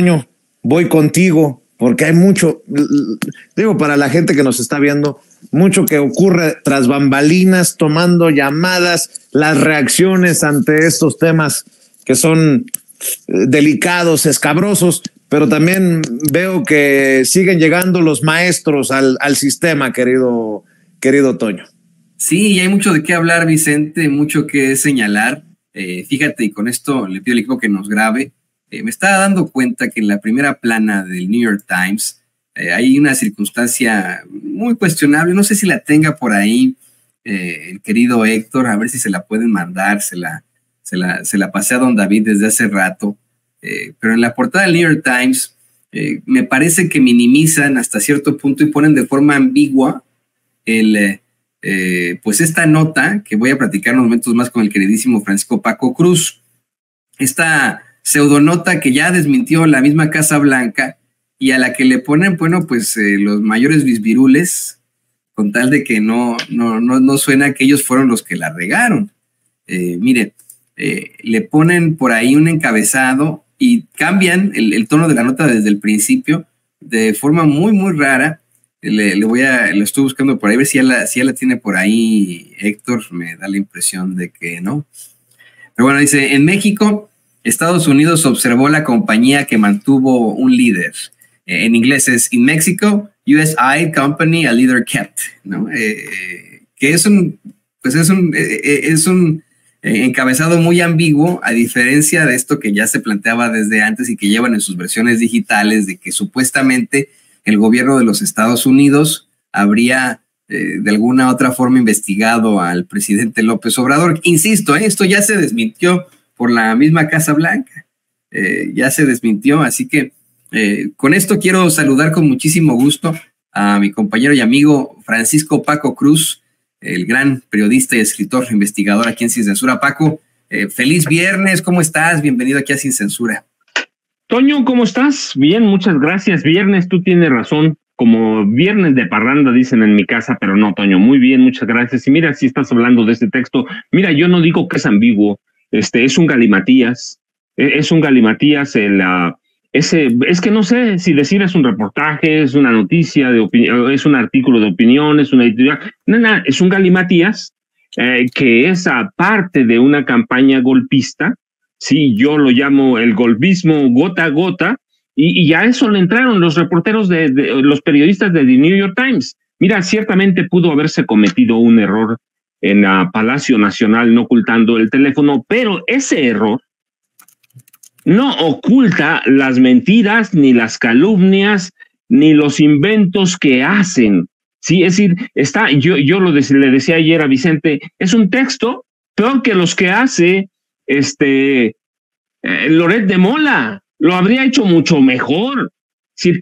Toño, voy contigo, porque hay mucho, digo, para la gente que nos está viendo, mucho que ocurre tras bambalinas, tomando llamadas, las reacciones ante estos temas que son delicados, escabrosos, pero también veo que siguen llegando los maestros al sistema, querido Toño. Sí, y hay mucho de qué hablar, Vicente, mucho que señalar. Fíjate, y con esto le pido al equipo que nos grabe. Me estaba dando cuenta que en la primera plana del New York Times hay una circunstancia muy cuestionable. No sé si la tenga por ahí el querido Héctor, a ver si se la pueden mandar. Se la pasé a don David desde hace rato. Pero en la portada del New York Times me parece que minimizan hasta cierto punto y ponen de forma ambigua pues esta nota que voy a platicar unos momentos más con el queridísimo Francisco Paco Cruz. Esta pseudonota que ya desmintió la misma Casa Blanca y a la que le ponen, bueno, pues los mayores bisbirules con tal de que no suena que ellos fueron los que la regaron. Mire, le ponen por ahí un encabezado y cambian el tono de la nota desde el principio de forma muy, muy rara. Lo estoy buscando por ahí, a ver si ya la tiene por ahí Héctor, me da la impresión de que no. Pero bueno, dice, en México, Estados Unidos observó la compañía que mantuvo un líder. En inglés es, in Mexico, US eyed company a leader kept, ¿no? Que es un encabezado muy ambiguo, a diferencia de esto que ya se planteaba desde antes y que llevan en sus versiones digitales, de que supuestamente el gobierno de los Estados Unidos habría de alguna otra forma investigado al presidente López Obrador. Insisto, esto ya se desmintió por la misma Casa Blanca, ya se desmintió, así que con esto quiero saludar con muchísimo gusto a mi compañero y amigo Francisco Paco Cruz, el gran periodista y escritor, investigador aquí en Sin Censura. Paco, feliz viernes, ¿cómo estás? Bienvenido aquí a Sin Censura. Toño, ¿cómo estás? Bien, muchas gracias. Viernes, tú tienes razón. Como viernes de parranda, dicen en mi casa, pero no, Toño, muy bien, muchas gracias. Y mira, si estás hablando de este texto, mira, yo no digo que es ambiguo, es un galimatías, es un galimatías, es que no sé si decir es un reportaje, es una noticia de opinión, es un artículo de opinión, es una editorial, nada, es un galimatías que es parte de una campaña golpista. Sí, yo lo llamo el golpismo gota a gota, y a eso le entraron los reporteros los periodistas de The New York Times. Mira, ciertamente pudo haberse cometido un error en Palacio Nacional no ocultando el teléfono, pero ese error no oculta las mentiras, ni las calumnias, ni los inventos que hacen. Sí, es decir, yo le decía ayer a Vicente, es un texto peor que los que hace Loret de Mola, lo habría hecho mucho mejor.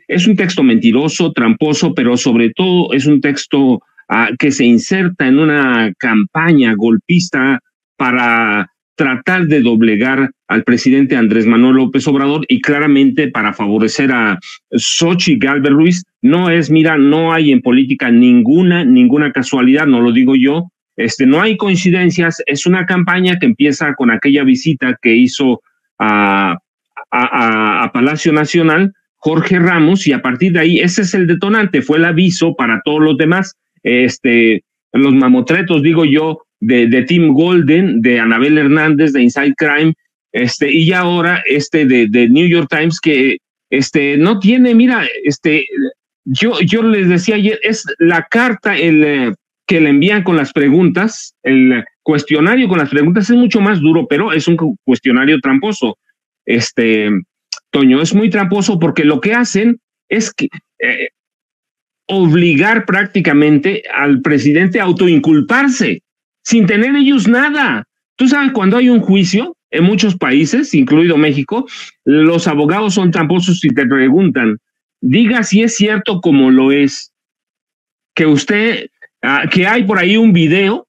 Es un texto mentiroso, tramposo, pero sobre todo es un texto que se inserta en una campaña golpista para tratar de doblegar al presidente Andrés Manuel López Obrador y claramente para favorecer a Xochitl Gálvez Ruiz. No hay en política ninguna casualidad, no lo digo yo. No hay coincidencias, es una campaña que empieza con aquella visita que hizo a Palacio Nacional Jorge Ramos, y a partir de ahí ese es el detonante, fue el aviso para todos los demás, los mamotretos, digo yo, de Tim Golden, de Anabel Hernández, de Inside Crime, y ahora de New York Times, que no tiene, mira, yo les decía ayer, es la carta, que le envían con las preguntas, el cuestionario con las preguntas es mucho más duro, pero es un cuestionario tramposo. Toño, es muy tramposo porque lo que hacen es que obligar prácticamente al presidente a autoinculparse sin tener ellos nada. Tú sabes, cuando hay un juicio en muchos países, incluido México, los abogados son tramposos y te preguntan, diga si es cierto como lo es, que hay por ahí un video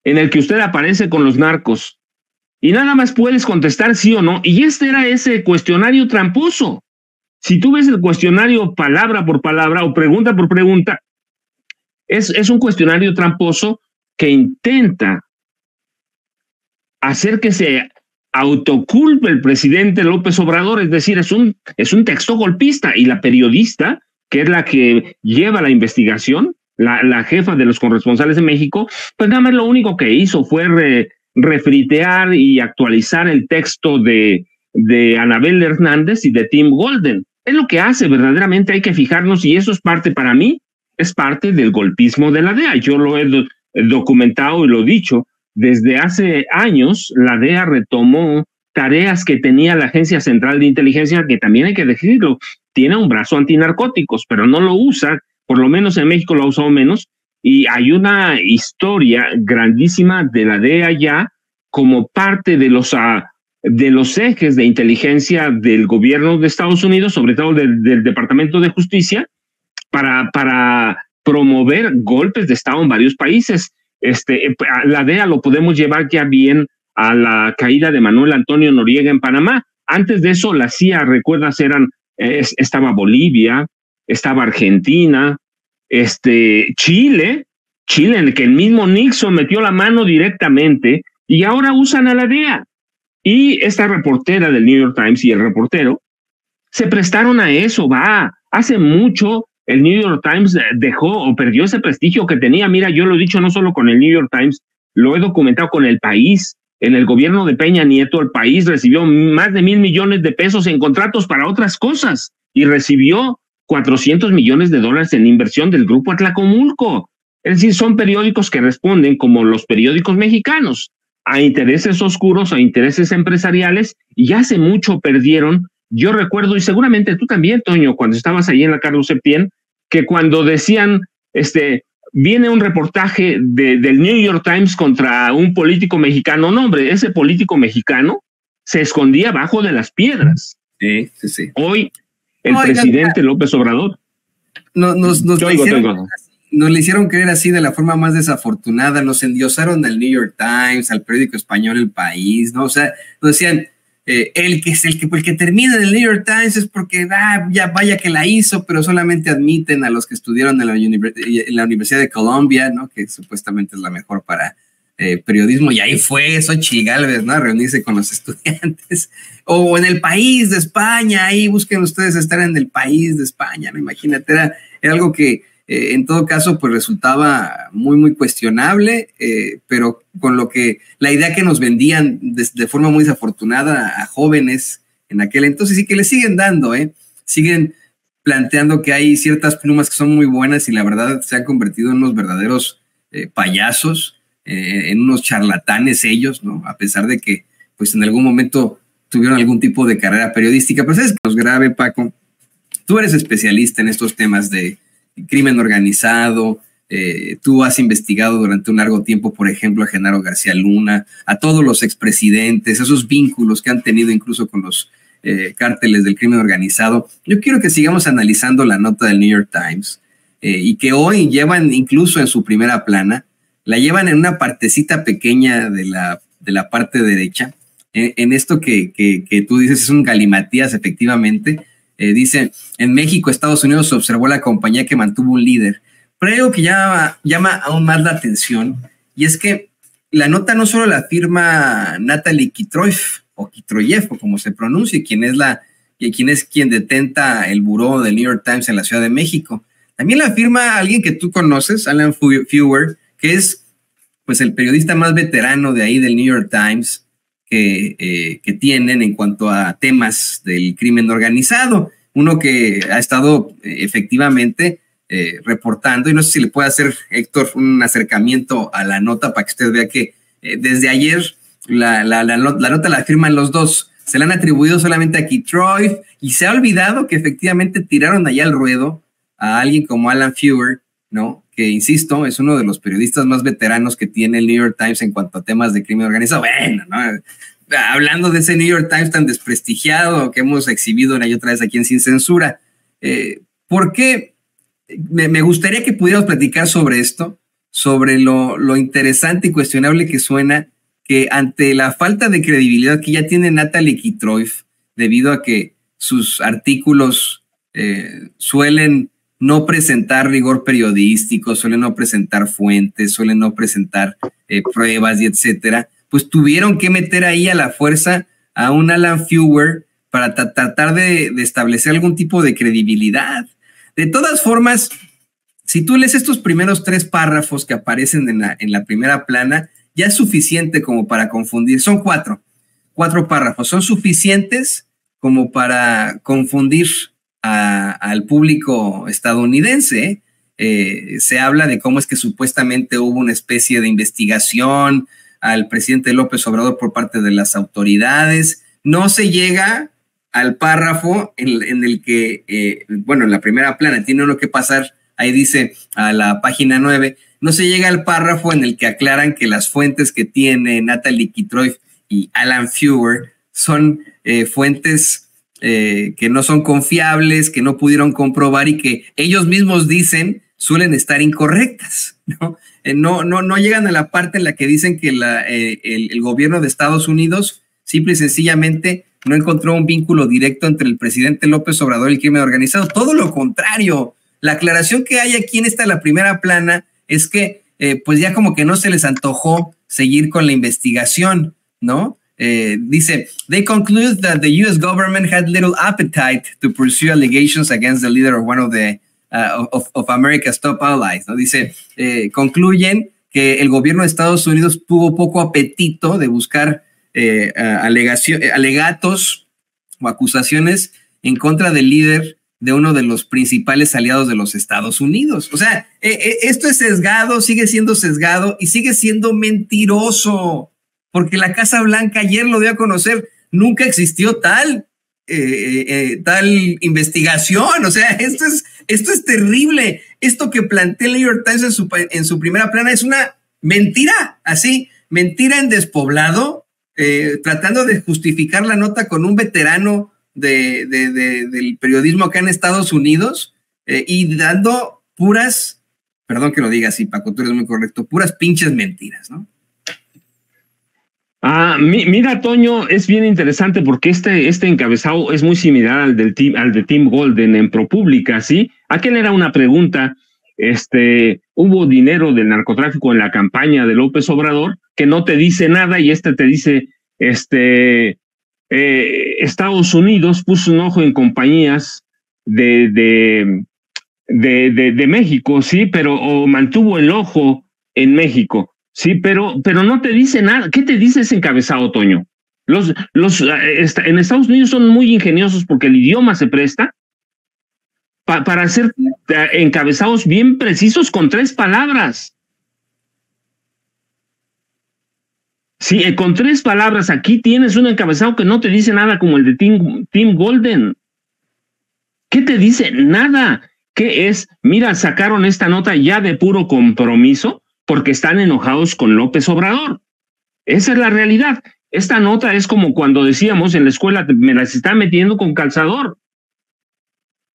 en el que usted aparece con los narcos y nada más puedes contestar sí o no, y era ese cuestionario tramposo. Si tú ves el cuestionario palabra por palabra o pregunta por pregunta, es un cuestionario tramposo que intenta hacer que se autoculpa el presidente López Obrador, es decir, es un texto golpista, y la periodista, que es la que lleva la investigación, la jefa de los corresponsales de México, pues nada más lo único que hizo fue refritear y actualizar el texto de Anabel Hernández y de Tim Golden. Es lo que hace, verdaderamente hay que fijarnos, y eso es parte, para mí, es parte del golpismo de la DEA. Yo lo he documentado y lo he dicho. Desde hace años, la DEA retomó tareas que tenía la Agencia Central de Inteligencia, que también hay que decirlo, tiene un brazo antinarcóticos, pero no lo usa, por lo menos en México lo ha usado menos, y hay una historia grandísima de la DEA ya como parte de los ejes de inteligencia del gobierno de Estados Unidos, sobre todo del Departamento de Justicia, para promover golpes de Estado en varios países. La DEA lo podemos llevar ya bien a la caída de Manuel Antonio Noriega en Panamá. Antes de eso, la CIA, recuerdas, estaba Bolivia, estaba Argentina, Chile, en el que el mismo Nixon metió la mano directamente, y ahora usan a la DEA. Y esta reportera del New York Times y el reportero se prestaron a eso. Hace mucho el New York Times dejó o perdió ese prestigio que tenía. Mira, yo lo he dicho no solo con el New York Times, lo he documentado con El País. En el gobierno de Peña Nieto, El País recibió más de $1,000 millones en contratos para otras cosas, y recibió $400 millones en inversión del Grupo Atlacomulco. Es decir, son periódicos que responden, como los periódicos mexicanos, a intereses oscuros, a intereses empresariales, y hace mucho perdieron. Yo recuerdo, y seguramente tú también, Toño, cuando estabas ahí en la Carlos Septién, que cuando decían, viene un reportaje del New York Times contra un político mexicano, no, hombre, ese político mexicano se escondía bajo de las piedras. Sí. Hoy, el presidente López Obrador. Nos le hicieron creer así de la forma más desafortunada, nos endiosaron al New York Times, al periódico español El País, ¿no? O sea, nos decían, el que termina en el New York Times es porque ya vaya que la hizo, pero solamente admiten a los que estudiaron en la Universidad de Columbia, ¿no? Que supuestamente es la mejor para periodismo, y ahí fue Xochitl Gálvez, ¿no? A reunirse con los estudiantes. O en El País de España, ahí busquen ustedes estar en El País de España, ¿no? Imagínate, era algo que en todo caso pues resultaba muy, muy cuestionable, pero con la idea que nos vendían de forma muy desafortunada a jóvenes en aquel entonces, y que le siguen dando, siguen planteando que hay ciertas plumas que son muy buenas, y la verdad se han convertido en unos verdaderos payasos, en unos charlatanes ellos, ¿no? A pesar de que pues en algún momento tuvieron algún tipo de carrera periodística. Pero ¿sabes qué nos grave, Paco? Tú eres especialista en estos temas de crimen organizado, tú has investigado durante un largo tiempo, por ejemplo, a Genaro García Luna, a todos los expresidentes, esos vínculos que han tenido incluso con los cárteles del crimen organizado. Yo quiero que sigamos analizando la nota del New York Times, y que hoy llevan incluso en su primera plana, la llevan en una partecita pequeña de la parte derecha, en esto que tú dices es un galimatías, efectivamente. Dice, en México, Estados Unidos, se observó la compañía que mantuvo un líder. Pero hay algo que llama aún más la atención, y es que la nota no solo la firma Natalie Kitroyev, o como se pronuncie, quien es quien detenta el buró del New York Times en la Ciudad de México. También la firma alguien que tú conoces, Alan Feuer, que es pues el periodista más veterano de ahí del New York Times, que tienen en cuanto a temas del crimen organizado. Uno que ha estado efectivamente reportando, y no sé si le puede hacer, Héctor, un acercamiento a la nota para que usted vea que desde ayer la nota la firman los dos. Se la han atribuido solamente a Kitroyev, y se ha olvidado que efectivamente tiraron allá al ruedo a alguien como Alan Feuer, ¿no? Que, insisto, es uno de los periodistas más veteranos que tiene el New York Times en cuanto a temas de crimen organizado. Bueno, ¿no? Hablando de ese New York Times tan desprestigiado que hemos exhibido una y otra vez aquí en Sin Censura, ¿por qué? Me gustaría que pudiéramos platicar sobre esto, sobre lo interesante y cuestionable que suena que ante la falta de credibilidad que ya tiene Natalie Kitroyev, debido a que sus artículos suelen no presentar rigor periodístico, suelen no presentar fuentes, suelen no presentar pruebas y etcétera, pues tuvieron que meter ahí a la fuerza a un Alan Feuer para tratar de establecer algún tipo de credibilidad. De todas formas, si tú lees estos primeros 3 párrafos que aparecen en la primera plana, ya es suficiente como para confundir. Son 4 párrafos, son suficientes como para confundir al público estadounidense. Se habla de cómo es que supuestamente hubo una especie de investigación al presidente López Obrador por parte de las autoridades. No se llega al párrafo en el que, en la primera plana tiene uno que pasar, ahí dice a la página 9, no se llega al párrafo en el que aclaran que las fuentes que tiene Natalie Kitroeff y Alan Feuer son fuentes que no son confiables, que no pudieron comprobar y que ellos mismos dicen suelen estar incorrectas, ¿no? No llegan a la parte en la que dicen que el gobierno de Estados Unidos simple y sencillamente no encontró un vínculo directo entre el presidente López Obrador y el crimen organizado. Todo lo contrario. La aclaración que hay aquí en la primera plana es que pues ya como que no se les antojó seguir con la investigación, ¿no? Dice, they conclude that the U.S. government had little appetite to pursue allegations against the leader of one of the of America's top allies, ¿no? Dice, concluyen que el gobierno de Estados Unidos tuvo poco apetito de buscar alegatos o acusaciones en contra del líder de uno de los principales aliados de los Estados Unidos. O sea, esto es sesgado, sigue siendo sesgado y sigue siendo mentiroso, porque la Casa Blanca ayer lo dio a conocer, nunca existió tal investigación. O sea, esto es terrible. Esto que plantea el New York Times en su primera plana es una mentira, así, mentira en despoblado, tratando de justificar la nota con un veterano del periodismo acá en Estados Unidos, y dando puras, perdón que lo diga así, Paco, tú eres muy correcto, puras pinches mentiras, ¿no? Mira, Toño, es bien interesante porque este encabezado es muy similar al de Tim Golden en ProPublica, ¿sí? Aquel era una pregunta, hubo dinero del narcotráfico en la campaña de López Obrador, que no te dice nada, y te dice, Estados Unidos puso un ojo en compañías de México, sí, pero mantuvo el ojo en México, sí, pero no te dice nada. ¿Qué te dice ese encabezado, Toño? En Estados Unidos son muy ingeniosos porque el idioma se presta para hacer encabezados bien precisos con 3 palabras. Sí, con 3 palabras. Aquí tienes un encabezado que no te dice nada, como el de Tim Golden. ¿Qué te dice? Nada. ¿Qué es? Mira, sacaron esta nota ya de puro compromiso porque están enojados con López Obrador. Esa es la realidad. Esta nota es como cuando decíamos en la escuela, me las está metiendo con calzador.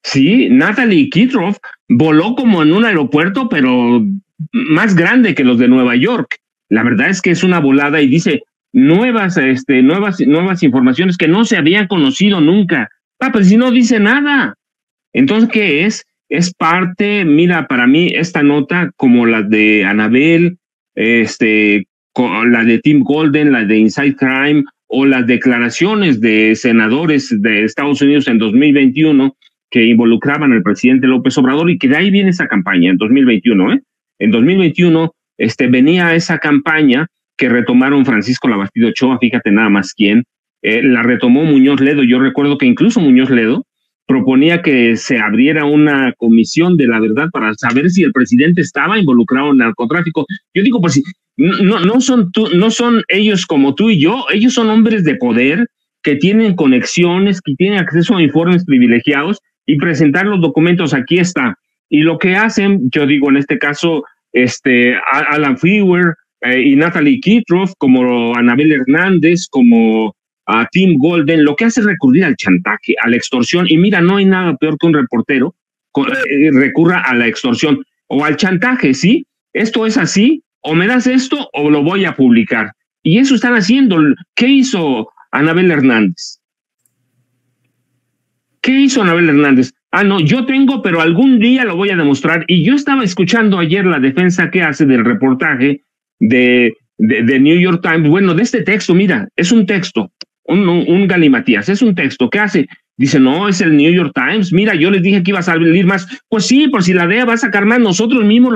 Sí, Natalie Kitroeff voló como en un aeropuerto, pero más grande que los de Nueva York. La verdad es que es una volada y dice nuevas informaciones que no se habían conocido nunca. Pues si no dice nada. Entonces, ¿qué es? Es parte, mira, para mí esta nota, como la de Anabel, la de Tim Golden, la de Inside Crime, o las declaraciones de senadores de Estados Unidos en 2021 que involucraban al presidente López Obrador, y que de ahí viene esa campaña en 2021, En 2021 venía esa campaña que retomaron Francisco Labastida Ochoa, fíjate nada más quién, la retomó Muñoz Ledo. Yo recuerdo que incluso Muñoz Ledo proponía que se abriera una comisión de la verdad para saber si el presidente estaba involucrado en narcotráfico. Yo digo, pues no son ellos como tú y yo, ellos son hombres de poder que tienen conexiones, que tienen acceso a informes privilegiados, y presentar los documentos, aquí está. Y lo que hacen, yo digo en este caso, Alan Feuer y Natalie Kitroeff, como Anabel Hernández, como a Tim Golden, lo que hace es recurrir al chantaje, a la extorsión. Y mira, no hay nada peor que un reportero recurra a la extorsión o al chantaje, ¿sí? Esto es así, o me das esto o lo voy a publicar. Y eso están haciendo. ¿Qué hizo Anabel Hernández? ¿Qué hizo Anabel Hernández? No, yo tengo, pero algún día lo voy a demostrar. Y yo estaba escuchando ayer la defensa que hace del reportaje de de New York Times, bueno, de este texto, mira, es un texto, un galimatías, es un texto, ¿qué hace? Dice, no, es el New York Times, mira, yo les dije que iba a salir más, pues sí, por si la DEA va a sacar más, nosotros mismos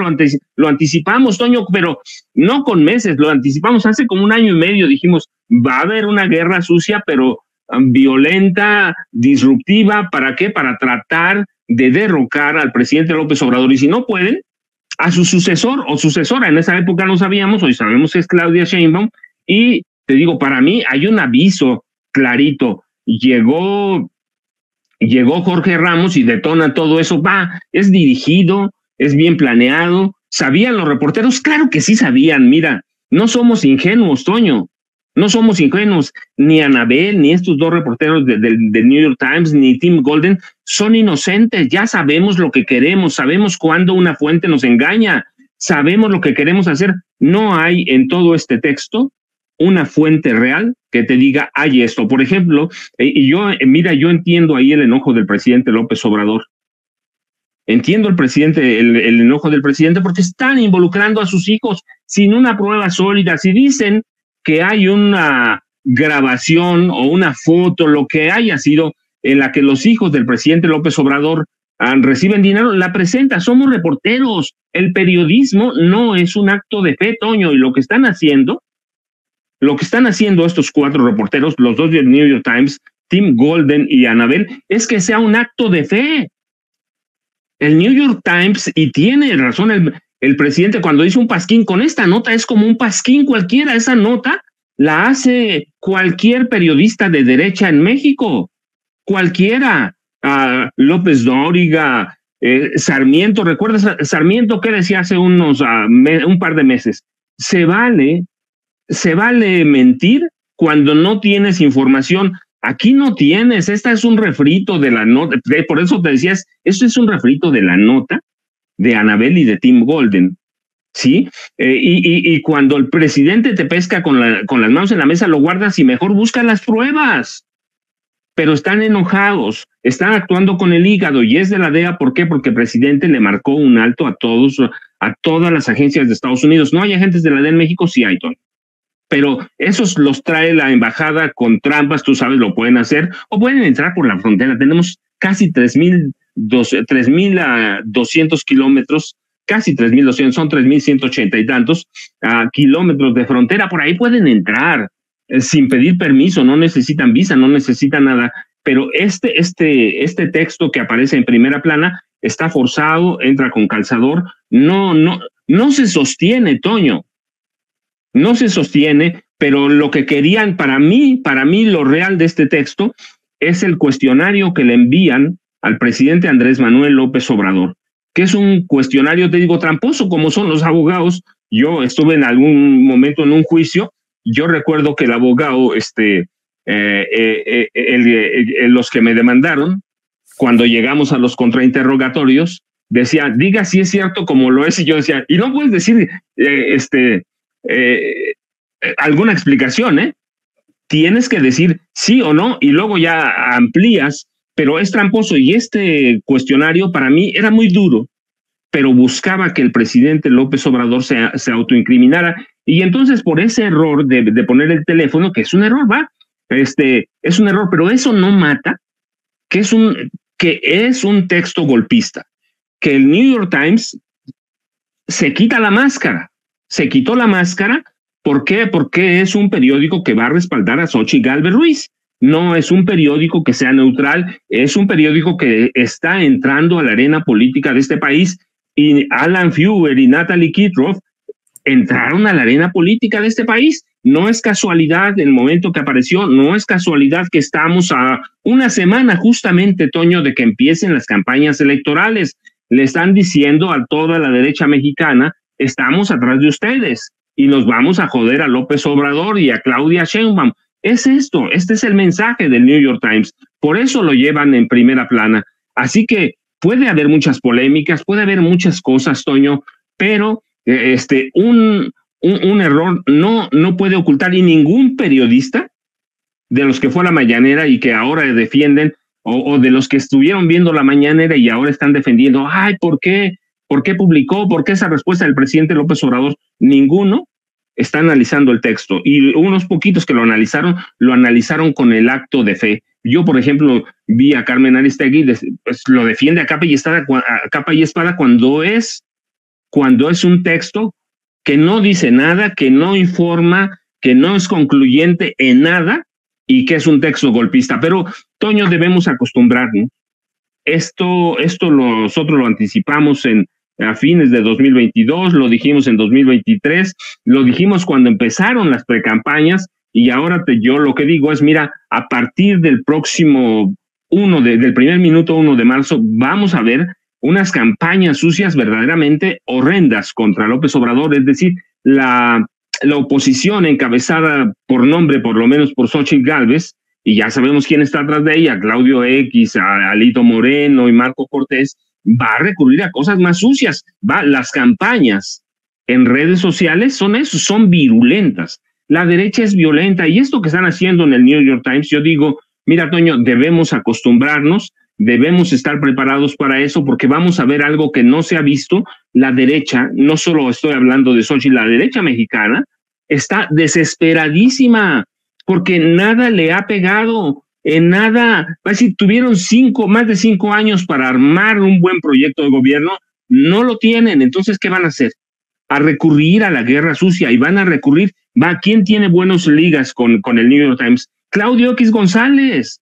lo anticipamos, Toño, pero no con meses, lo anticipamos hace como 1 año y medio, dijimos, va a haber una guerra sucia, pero violenta, disruptiva, ¿para qué? Para tratar de derrocar al presidente López Obrador, y si no pueden, a su sucesor o sucesora, en esa época no sabíamos, hoy sabemos que es Claudia Sheinbaum, y te digo, para mí hay un aviso clarito, llegó Jorge Ramos y detona todo eso, es dirigido, es bien planeado, ¿sabían los reporteros? Claro que sí sabían, mira, no somos ingenuos, Toño, no somos ingenuos, ni Anabel, ni estos 2 reporteros del New York Times, ni Tim Golden, son inocentes, ya sabemos lo que queremos, sabemos cuándo una fuente nos engaña, sabemos lo que queremos hacer, no hay en todo este texto una fuente real que te diga, hay esto. Por ejemplo, yo entiendo ahí el enojo del presidente López Obrador. Entiendo el enojo del presidente porque están involucrando a sus hijos sin una prueba sólida. Si dicen que hay una grabación o una foto, lo que haya sido, en la que los hijos del presidente López Obrador reciben dinero, la presenta. Somos reporteros. El periodismo no es un acto de fe, Toño, y lo que están haciendo estos 4 reporteros, los 2 del New York Times, Tim Golden y Anabel, es que sea un acto de fe. El New York Times, y tiene razón el presidente cuando dice un pasquín, con esta nota es como un pasquín cualquiera, esa nota la hace cualquier periodista de derecha en México, cualquiera, López Dóriga, Sarmiento, ¿recuerdas Sarmiento qué decía hace un par de meses? Se vale mentir cuando no tienes información. Aquí no tienes, esta es un refrito de la nota, por eso te decías, esto es un refrito de la nota de Anabel y de Tim Golden, ¿sí? Y cuando el presidente te pesca con las manos en la mesa, lo guardas y mejor busca las pruebas. Pero están enojados, están actuando con el hígado, y es de la DEA. ¿Por qué? Porque el presidente le marcó un alto a todas las agencias de Estados Unidos. ¿No hay agentes de la DEA en México? Sí hay, Tony. Pero esos los trae la embajada con trampas, tú sabes, lo pueden hacer, o pueden entrar por la frontera. Tenemos casi 3,200 kilómetros, casi 3,200, son 3,180 y tantos kilómetros de frontera. Por ahí pueden entrar sin pedir permiso, no necesitan visa, no necesitan nada. Pero este texto que aparece en primera plana está forzado, entra con calzador, no se sostiene, Toño. No se sostiene, pero lo que querían, para mí lo real de este texto es el cuestionario que le envían al presidente Andrés Manuel López Obrador, que es un cuestionario, te digo, tramposo, como son los abogados. Yo estuve en algún momento en un juicio, yo recuerdo que el abogado, los que me demandaron, cuando llegamos a los contrainterrogatorios, decía, diga si es cierto como lo es, y yo decía, y no puedes decir, alguna explicación, tienes que decir sí o no y luego ya amplías, pero es tramposo. Y este cuestionario para mí era muy duro, pero buscaba que el presidente López Obrador se autoincriminara, y entonces por ese error de poner el teléfono, que es un error, es un error, pero eso no mata que es un texto golpista, que el New York Times se quita la máscara. Se quitó la máscara. ¿Por qué? Porque es un periódico que va a respaldar a Xochitl Gálvez Ruiz. No es un periódico que sea neutral, es un periódico que está entrando a la arena política de este país, y Alan Feuer y Natalie Kitroff entraron a la arena política de este país. No es casualidad el momento que apareció, no es casualidad que estamos a una semana justamente, Toño, de que empiecen las campañas electorales. Le están diciendo a toda la derecha mexicana, estamos atrás de ustedes y nos vamos a joder a López Obrador y a Claudia Sheinbaum. Es esto, este es el mensaje del New York Times, por eso lo llevan en primera plana. Así que puede haber muchas polémicas, puede haber muchas cosas, Toño, pero un error no puede ocultar, y ningún periodista de los que fue a la mañanera y que ahora defienden, o de los que estuvieron viendo la mañanera y ahora están defendiendo, ay, ¿por qué publicó? ¿Por qué esa respuesta del presidente López Obrador? Ninguno está analizando el texto, y unos poquitos que lo analizaron con el acto de fe. Yo, por ejemplo, vi a Carmen Aristegui, pues, lo defiende a capa y espada cuando es un texto que no dice nada, que no informa, que no es concluyente en nada y que es un texto golpista. Pero, Toño, debemos acostumbrarnos. Esto nosotros lo anticipamos a fines de 2022, lo dijimos en 2023, lo dijimos cuando empezaron las precampañas, y ahora yo lo que digo es, mira, a partir del próximo del primer minuto 1 de marzo, vamos a ver unas campañas sucias verdaderamente horrendas contra López Obrador, es decir, la oposición encabezada por nombre, por lo menos por Xóchitl Gálvez, y ya sabemos quién está atrás de ella, Claudio X, Alito Moreno y Marco Cortés, va a recurrir a cosas más sucias. Las campañas en redes sociales son virulentas. La derecha es violenta, y esto que están haciendo en el New York Times, yo digo, mira, Toño, debemos acostumbrarnos, debemos estar preparados para eso, porque vamos a ver algo que no se ha visto. La derecha, no solo estoy hablando de Xóchitl, la derecha mexicana está desesperadísima, porque nada le ha pegado, en nada. Va a decir, tuvieron más de 5 años para armar un buen proyecto de gobierno, no lo tienen. Entonces, ¿qué van a hacer? A recurrir a la guerra sucia, y van a recurrir, ¿quién tiene buenas ligas con el New York Times? Claudio X González.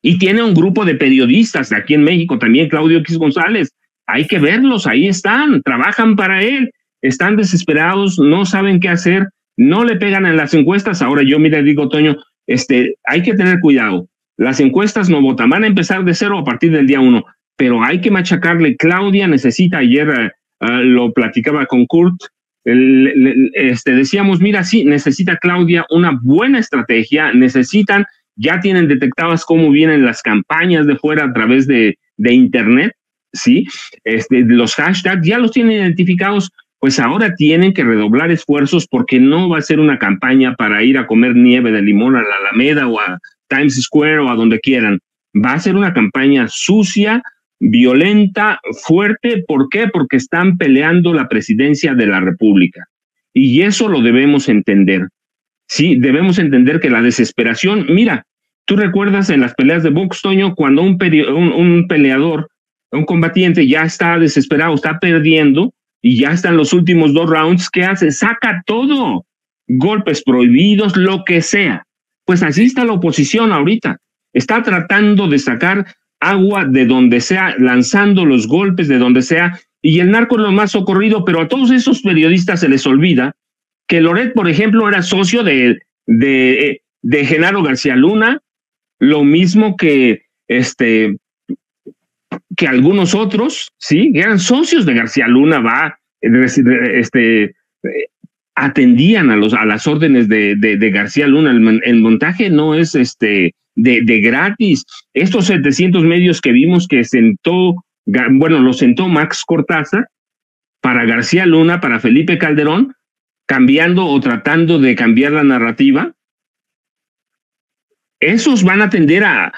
Y tiene un grupo de periodistas de aquí en México también, Claudio X González. Hay que verlos, ahí están, trabajan para él, están desesperados, no saben qué hacer, no le pegan en las encuestas. Ahora yo, mira, digo, Toño, hay que tener cuidado. Las encuestas no votan, van a empezar de cero a partir del día 1, pero hay que machacarle. Claudia necesita, ayer lo platicaba con Kurt, decíamos, mira, sí, necesita Claudia una buena estrategia, ya tienen detectadas cómo vienen las campañas de fuera a través de internet, ¿sí? Los hashtags ya los tienen identificados, pues ahora tienen que redoblar esfuerzos, porque no va a ser una campaña para ir a comer nieve de limón a la Alameda o a Times Square o a donde quieran. Va a ser una campaña sucia, violenta, fuerte. ¿Por qué? Porque están peleando la presidencia de la República. Y eso lo debemos entender. Sí, debemos entender que la desesperación, mira, tú recuerdas en las peleas de box, Toño, cuando un peleador, un combatiente ya está desesperado, está perdiendo, y ya están los últimos 2 rounds, ¿qué hace? Saca todo, golpes prohibidos, lo que sea. Pues así está la oposición ahorita, está tratando de sacar agua de donde sea, lanzando los golpes de donde sea, y el narco es lo más socorrido. Pero a todos esos periodistas se les olvida que Loret, por ejemplo, era socio de Genaro García Luna, lo mismo que algunos otros, sí, que eran socios de García Luna, atendían a las órdenes de García Luna. El montaje no es de gratis. Estos 700 medios que vimos que lo sentó Max Cortázar para García Luna, para Felipe Calderón, cambiando o tratando de cambiar la narrativa. Esos van a atender a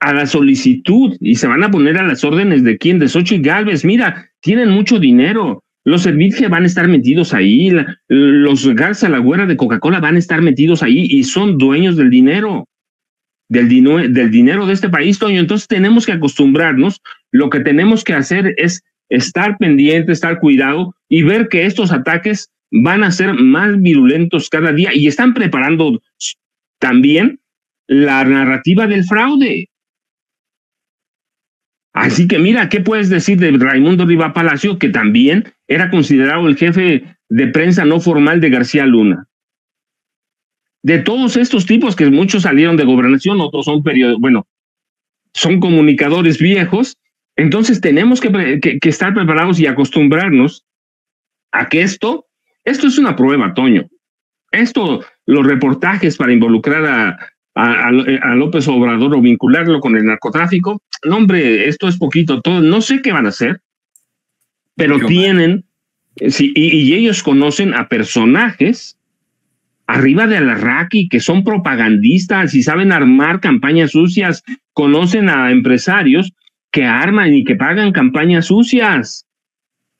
la solicitud y se van a poner a las órdenes de quién, de Xóchitl Gálvez. Mira, tienen mucho dinero. Los Servitje van a estar metidos ahí, los Garza Lagüera de Coca-Cola van a estar metidos ahí, y son dueños del dinero, del dinero de este país, Toño. Entonces tenemos que acostumbrarnos. Lo que tenemos que hacer es estar pendiente, estar cuidado, y ver que estos ataques van a ser más virulentos cada día, y están preparando también la narrativa del fraude. Así que mira, ¿qué puedes decir de Raimundo Riva Palacio, que también era considerado el jefe de prensa no formal de García Luna? De todos estos tipos, que muchos salieron de Gobernación, otros son son comunicadores viejos. Entonces tenemos que estar preparados y acostumbrarnos a que esto es una prueba, Toño. Los reportajes para involucrar a López Obrador o vincularlo con el narcotráfico, no, hombre, esto es poquito, todo. No sé qué van a hacer, pero tienen, sí, y ellos conocen a personajes arriba de Alarraqui que son propagandistas y saben armar campañas sucias. Conocen a empresarios que arman y que pagan campañas sucias.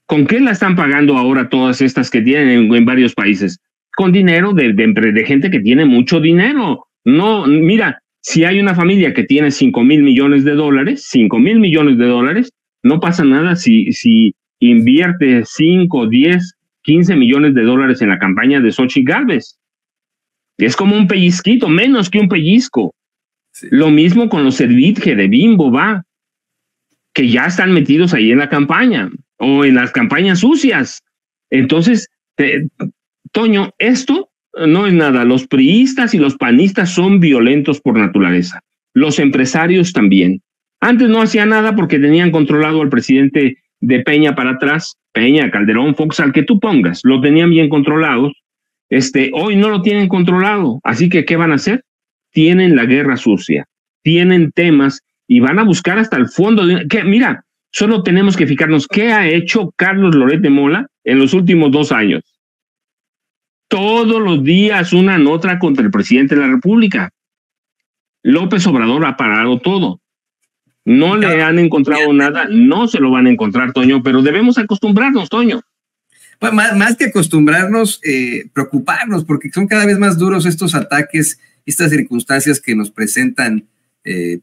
¿Con qué la están pagando ahora todas estas que tienen en varios países? Con dinero de gente que tiene mucho dinero. No, mira, si hay una familia que tiene $5,000 millones, $5,000 millones, no pasa nada si invierte 5, 10, 15 millones de dólares en la campaña de Xochitl Gálvez. Es como un pellizquito, menos que un pellizco. Sí. Lo mismo con los Servitje de Bimbo, que ya están metidos ahí en la campaña o en las campañas sucias. Entonces, Toño, esto no es nada. Los priistas y los panistas son violentos por naturaleza. Los empresarios también. Antes no hacía nada porque tenían controlado al presidente de Peña para atrás, Peña, Calderón, Fox, al que tú pongas, lo tenían bien controlados. Hoy no lo tienen controlado. Así que, ¿qué van a hacer? Tienen la guerra sucia, tienen temas y van a buscar hasta el fondo. Mira, solo tenemos que fijarnos qué ha hecho Carlos Loret de Mola en los últimos 2 años. Todos los días una nota contra el presidente de la República. López Obrador ha parado todo. No le han encontrado nada, no se lo van a encontrar, Toño, pero debemos acostumbrarnos, Toño. Bueno, más que acostumbrarnos, preocuparnos, porque son cada vez más duros estos ataques, estas circunstancias que nos presentan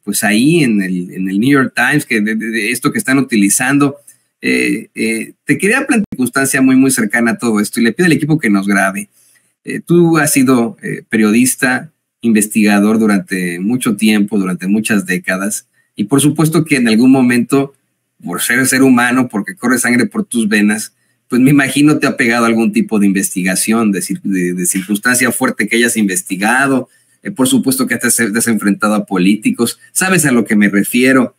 pues ahí en el New York Times, de esto que están utilizando. Te quería plantear una circunstancia muy, muy cercana a todo esto y le pido al equipo que nos grabe. Tú has sido periodista, investigador durante mucho tiempo, durante muchas décadas, y por supuesto que en algún momento, por ser humano, porque corre sangre por tus venas, pues me imagino te ha pegado algún tipo de investigación, de circunstancia fuerte que hayas investigado. Por supuesto que te has enfrentado a políticos. ¿Sabes a lo que me refiero?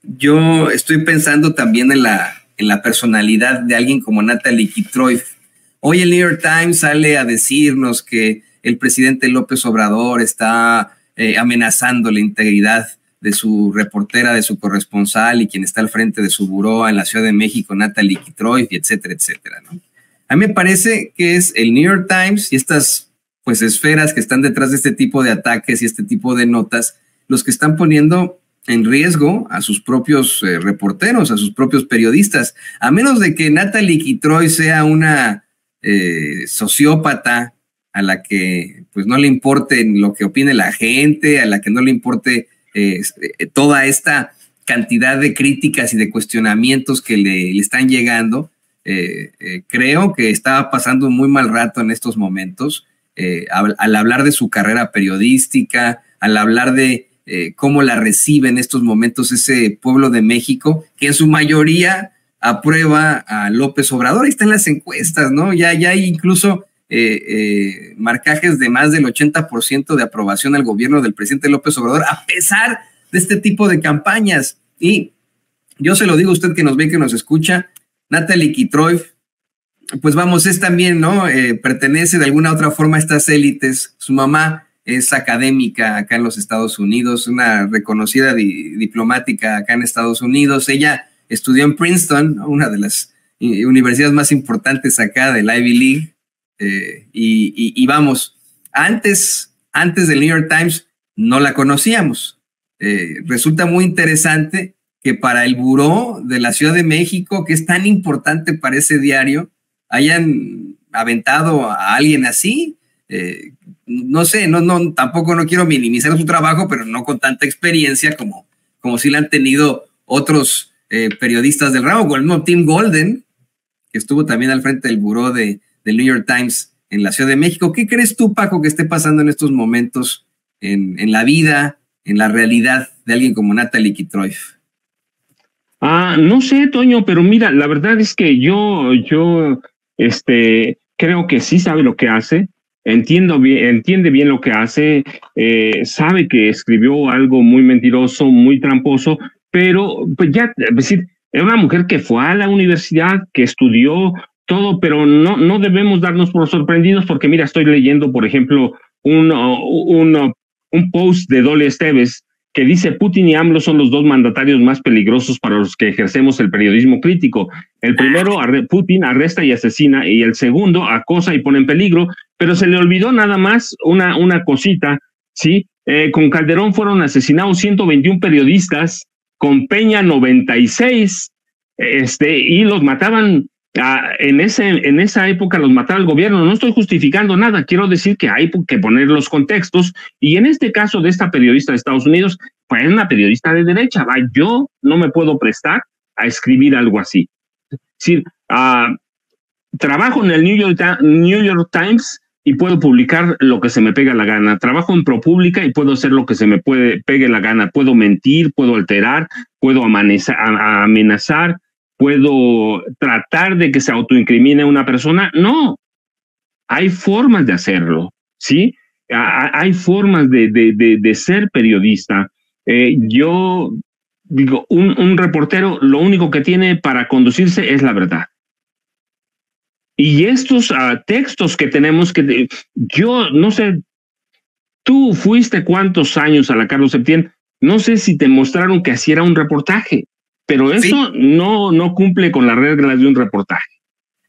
Yo estoy pensando también en la personalidad de alguien como Natalie Kitroev. Hoy el New York Times sale a decirnos que el presidente López Obrador está amenazando la integridad de su reportera, de su corresponsal y quien está al frente de su buró en la Ciudad de México, Natalie Kitroev, y etcétera, etcétera, ¿no? A mí me parece que es el New York Times y estas pues esferas que están detrás de este tipo de ataques y este tipo de notas, los que están poniendo en riesgo a sus propios reporteros, a sus propios periodistas, a menos de que Natalie Kitroev sea una sociópata a la que pues no le importe lo que opine la gente, a la que no le importe toda esta cantidad de críticas y de cuestionamientos que le están llegando. Creo que está pasando un muy mal rato en estos momentos, al hablar de su carrera periodística, al hablar de cómo la recibe en estos momentos ese pueblo de México, que en su mayoría aprueba a López Obrador. Ahí están las encuestas, ¿no? Ya hay incluso marcajes de más del 80% de aprobación al gobierno del presidente López Obrador, a pesar de este tipo de campañas. Y yo se lo digo a usted que nos ve, que nos escucha, Natalie Kitroev, pues vamos, es también, ¿no? Pertenece de alguna otra forma a estas élites. Su mamá es académica acá en los Estados Unidos, una reconocida diplomática acá en Estados Unidos. Ella estudió en Princeton, ¿no? Una de las universidades más importantes acá del Ivy League. Y vamos, antes del New York Times no la conocíamos. Resulta muy interesante que para el buró de la Ciudad de México, que es tan importante para ese diario, hayan aventado a alguien así. No sé, tampoco no quiero minimizar su trabajo, pero no con tanta experiencia como si la han tenido otros periodistas del ramo, como el mismo Tim Golden, que estuvo también al frente del buró del New York Times en la Ciudad de México. ¿Qué crees tú, Paco, que esté pasando en estos momentos en la vida, en la realidad de alguien como Natalie Kitroev? No sé, Toño, pero mira, la verdad es que yo creo que sí sabe lo que hace, entiende bien lo que hace, sabe que escribió algo muy mentiroso, muy tramposo, pero pues ya, es decir, es una mujer que fue a la universidad, que estudió todo, pero no debemos darnos por sorprendidos, porque mira, estoy leyendo, por ejemplo, un post de Dole Esteves que dice: Putin y AMLO son los dos mandatarios más peligrosos para los que ejercemos el periodismo crítico. El primero, Putin, arresta y asesina, y el segundo, acosa y pone en peligro, pero se le olvidó nada más una cosita, ¿sí? Con Calderón fueron asesinados 121 periodistas, con Peña 96, y los mataban. En esa época los mataba el gobierno. No estoy justificando nada, quiero decir que hay que poner los contextos, y en este caso de esta periodista de Estados Unidos, pues es una periodista de derecha, yo no me puedo prestar a escribir algo así. Es decir, trabajo en el New York Times y puedo publicar lo que se me pega la gana. Trabajo en ProPublica y puedo hacer lo que se me pegue la gana. Puedo mentir, puedo alterar, puedo amenazar, puedo tratar de que se autoincrimine a una persona. No, hay formas de hacerlo, ¿sí? Hay formas de ser periodista. Yo digo, un reportero lo único que tiene para conducirse es la verdad. Y estos textos que tenemos yo no sé, tú fuiste cuántos años a la Carlos Septién, no sé si te mostraron que así era un reportaje, pero eso sí, no cumple con las reglas de un reportaje.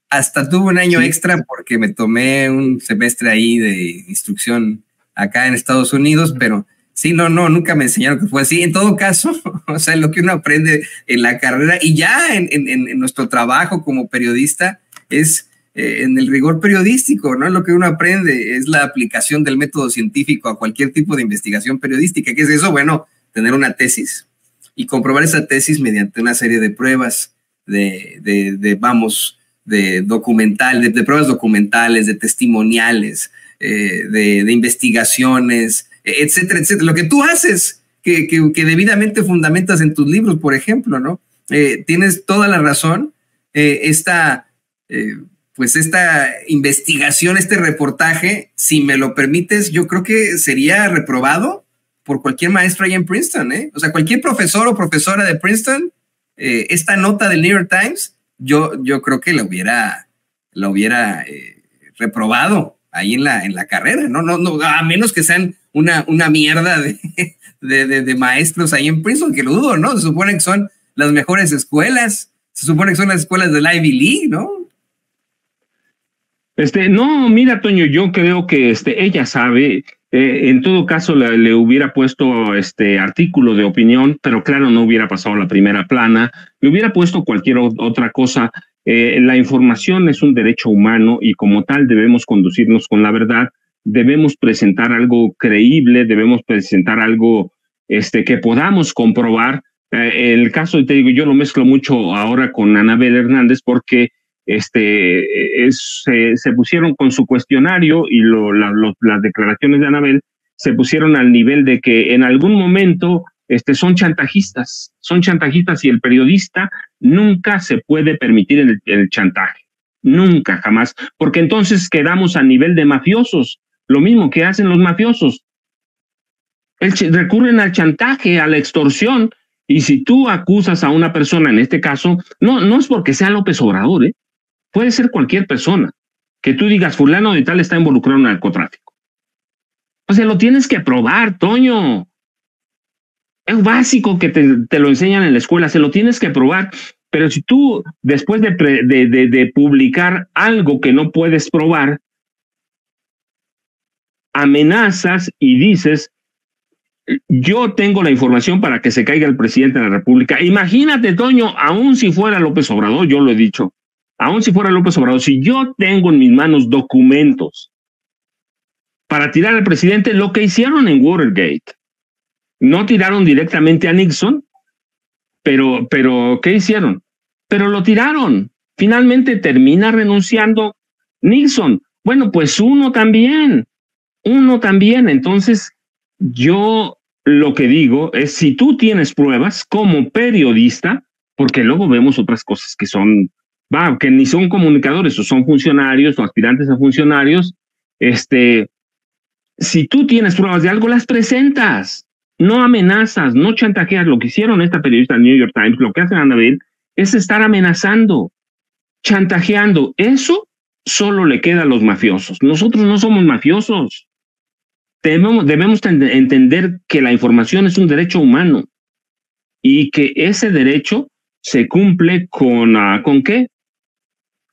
Hasta tuve un año extra porque me tomé un semestre ahí de instrucción acá en Estados Unidos, pero sí, nunca me enseñaron que fue así. En todo caso, o sea, lo que uno aprende en la carrera y ya en nuestro trabajo como periodista es en el rigor periodístico, ¿no? Lo que uno aprende es la aplicación del método científico a cualquier tipo de investigación periodística. ¿Qué es eso? Bueno, tener una tesis y comprobar esa tesis mediante una serie de pruebas de pruebas documentales, de testimoniales, de investigaciones, etcétera, etcétera. Lo que tú haces, que debidamente fundamentas en tus libros, por ejemplo, ¿no? Tienes toda la razón. Esta investigación, este reportaje, si me lo permites, yo creo que sería reprobado por cualquier maestro allá en Princeton, ¿eh? O sea, cualquier profesor o profesora de Princeton, esta nota del New York Times, yo creo que la hubiera reprobado ahí en la carrera, no, a menos que sean una mierda de maestros ahí en Princeton, que lo dudo, ¿no? Se supone que son las mejores escuelas, se supone que son las escuelas del Ivy League, ¿no? No, mira, Toño, yo creo que ella sabe, en todo caso le hubiera puesto artículo de opinión, pero claro, no hubiera pasado la primera plana, le hubiera puesto cualquier otra cosa. La información es un derecho humano y como tal debemos conducirnos con la verdad, debemos presentar algo creíble, debemos presentar algo que podamos comprobar. El caso, te digo, yo lo mezclo mucho ahora con Anabel Hernández porque se pusieron con su cuestionario y las declaraciones de Anabel se pusieron al nivel de que en algún momento son chantajistas y el periodista nunca se puede permitir el chantaje, nunca, jamás, porque entonces quedamos a nivel de mafiosos, lo mismo que hacen los mafiosos, recurren al chantaje, a la extorsión, y si tú acusas a una persona, en este caso, no es porque sea López Obrador, puede ser cualquier persona, que tú digas, fulano de tal está involucrado en narcotráfico. O sea, lo tienes que probar, Toño. Es básico que te lo enseñan en la escuela, se lo tienes que probar. Pero si tú, después de publicar algo que no puedes probar, amenazas y dices, yo tengo la información para que se caiga el presidente de la República. Imagínate, Toño, aún si fuera López Obrador, yo lo he dicho, aún si fuera López Obrador, si yo tengo en mis manos documentos para tirar al presidente, lo que hicieron en Watergate, no tiraron directamente a Nixon, pero ¿qué hicieron? Pero lo tiraron. Finalmente termina renunciando Nixon. Bueno, pues uno también. Entonces, yo lo que digo es, si tú tienes pruebas como periodista, porque luego vemos otras cosas que son, que ni son comunicadores, o son funcionarios, o aspirantes a funcionarios, si tú tienes pruebas de algo, las presentas. No amenazas, no chantajeas. Lo que hicieron esta periodista del New York Times, lo que hacen Anabel, es estar amenazando, chantajeando. Eso solo le queda a los mafiosos. Nosotros no somos mafiosos. Debemos entender que la información es un derecho humano y que ese derecho se cumple ¿con qué?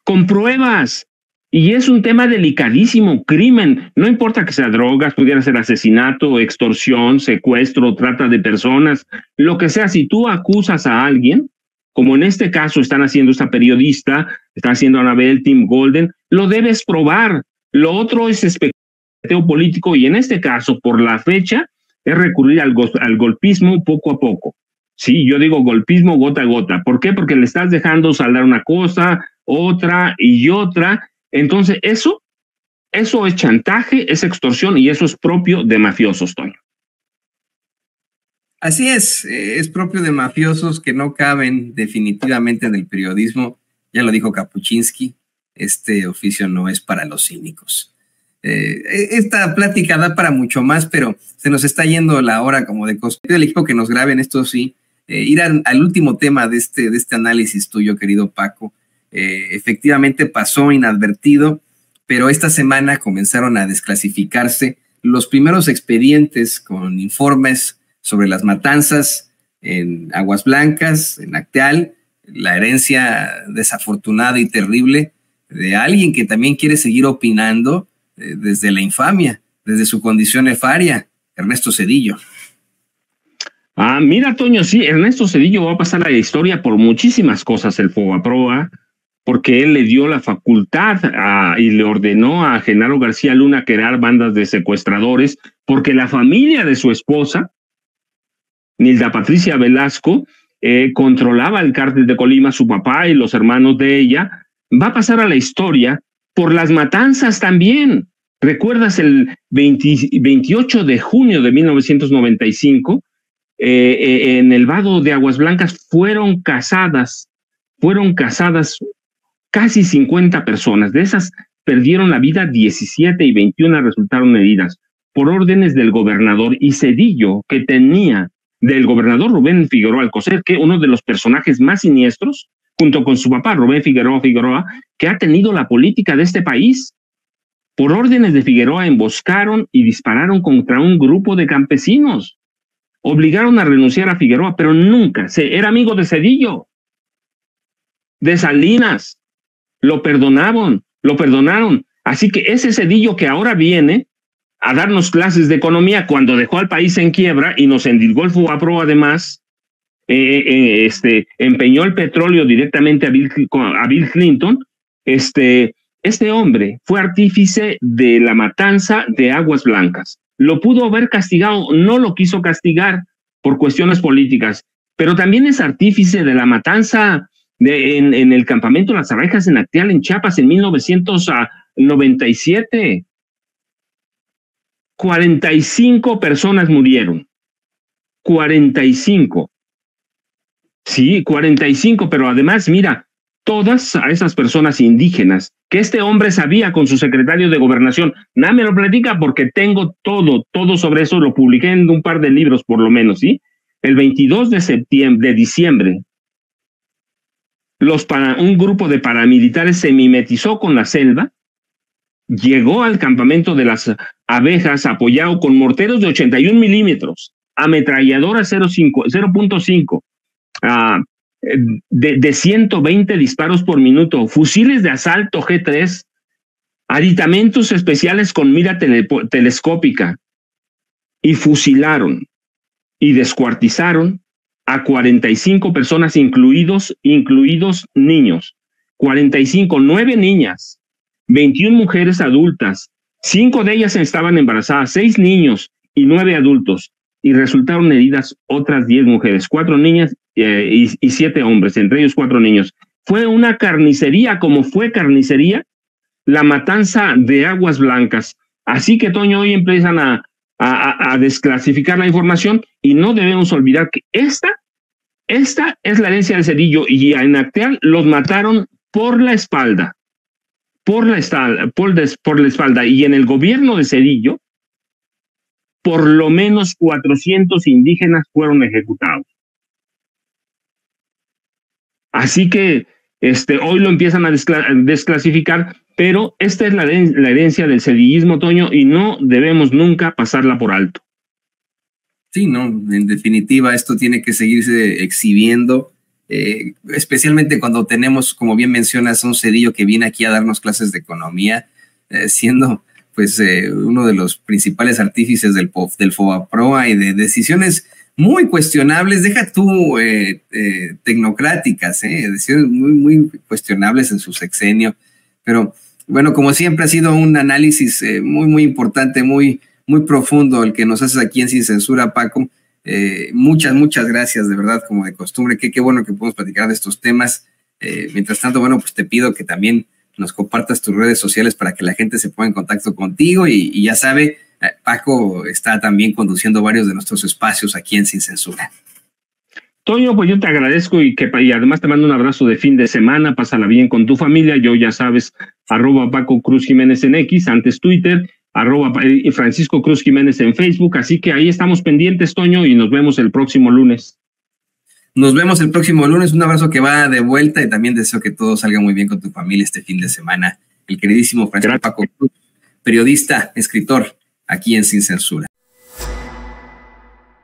Con pruebas. Y es un tema delicadísimo, crimen. No importa que sea drogas, pudiera ser asesinato, extorsión, secuestro, trata de personas, lo que sea. Si tú acusas a alguien, como en este caso están haciendo esta periodista, están haciendo Anabel, Tim Golden, lo debes probar. Lo otro es especulación político y en este caso, por la fecha, es recurrir al golpismo poco a poco. Sí, yo digo golpismo gota a gota. ¿Por qué? Porque le estás dejando saldar una cosa, otra y otra. Entonces, eso es chantaje, es extorsión y eso es propio de mafiosos, Toño. Así es propio de mafiosos que no caben definitivamente en el periodismo. Ya lo dijo Kapuczynski, este oficio no es para los cínicos. Esta plática da para mucho más, pero se nos está yendo la hora como de costumbre. El equipo que nos graben esto sí. Ir al último tema de este análisis tuyo, querido Paco. Efectivamente pasó inadvertido, pero esta semana comenzaron a desclasificarse los primeros expedientes con informes sobre las matanzas en Aguas Blancas, en Acteal, la herencia desafortunada y terrible de alguien que también quiere seguir opinando desde la infamia, desde su condición nefaria, Ernesto Zedillo. Mira, Toño, sí, Ernesto Zedillo va a pasar a la historia por muchísimas cosas, el Fobaproa, porque él le dio la facultad y le ordenó a Genaro García Luna crear bandas de secuestradores, porque la familia de su esposa, Nilda Patricia Velasco, controlaba el cártel de Colima, su papá y los hermanos de ella. Va a pasar a la historia por las matanzas también. ¿Recuerdas el 28 de junio de 1995? En el vado de Aguas Blancas fueron cazadas casi 50 personas. De esas perdieron la vida 17 y 21 resultaron heridas por órdenes del gobernador. Y Zedillo, que tenía del gobernador Rubén Figueroa Alcocer, que uno de los personajes más siniestros, junto con su papá Rubén Figueroa, que ha tenido la política de este país. Por órdenes de Figueroa emboscaron y dispararon contra un grupo de campesinos. Obligaron a renunciar a Figueroa, pero nunca era amigo de Zedillo, de Salinas. Lo perdonaron. Así que ese Zedillo que ahora viene a darnos clases de economía cuando dejó al país en quiebra y nos endilgó el Fobaproa además, empeñó el petróleo directamente a Bill Clinton, este hombre fue artífice de la matanza de Aguas Blancas. Lo pudo haber castigado, no lo quiso castigar por cuestiones políticas, pero también es artífice de la matanza en el campamento Las Abejas en Acteal, en Chiapas, en 1997. 45 personas murieron. 45. Sí, 45, pero además, mira, todas a esas personas indígenas que este hombre sabía con su secretario de Gobernación. Nada me lo platica porque tengo todo sobre eso, lo publiqué en un par de libros por lo menos, ¿sí? El 22 de diciembre, un grupo de paramilitares se mimetizó con la selva, llegó al campamento de Las Abejas apoyado con morteros de 81 milímetros, ametralladoras 0.5, de 120 disparos por minuto, fusiles de asalto G3, aditamentos especiales con mira telescópica, y fusilaron y descuartizaron a 45 personas, incluidos niños. 45, 9 niñas, 21 mujeres adultas, 5 de ellas estaban embarazadas, 6 niños y 9 adultos, y resultaron heridas otras 10 mujeres, 4 niñas y 7 hombres, entre ellos 4 niños. Fue una carnicería, como fue carnicería la matanza de Aguas Blancas. Así que, Toño, hoy empiezan a desclasificar la información y no debemos olvidar que esta es la herencia de Zedillo, y en Acteal los mataron por la espalda, y en el gobierno de Zedillo por lo menos 400 indígenas fueron ejecutados. Así que hoy lo empiezan a desclasificar, pero esta es la herencia del zedillismo, Toño, y no debemos nunca pasarla por alto. Sí, no, en definitiva esto tiene que seguirse exhibiendo, especialmente cuando tenemos, como bien mencionas, un Zedillo que viene aquí a darnos clases de economía, siendo pues uno de los principales artífices del Fobaproa y de decisiones muy cuestionables, deja tú tecnocráticas, decisiones muy cuestionables en su sexenio, pero bueno, como siempre ha sido un análisis muy importante, muy profundo el que nos haces aquí en Sin Censura, Paco. Muchas gracias, de verdad, como de costumbre. Qué bueno que podemos platicar de estos temas. Mientras tanto, bueno, pues te pido que también nos compartas tus redes sociales para que la gente se ponga en contacto contigo y ya sabe, Paco está también conduciendo varios de nuestros espacios aquí en Sin Censura. Toño, pues yo te agradezco y además te mando un abrazo de fin de semana, pásala bien con tu familia, yo ya sabes, @Paco Cruz Jiménez en X, antes Twitter, @Francisco Cruz Jiménez en Facebook, así que ahí estamos pendientes, Toño, y nos vemos el próximo lunes. Nos vemos el próximo lunes, un abrazo que va de vuelta y también deseo que todo salga muy bien con tu familia este fin de semana. El queridísimo Francisco Paco Cruz, periodista, escritor, aquí en Sin Censura.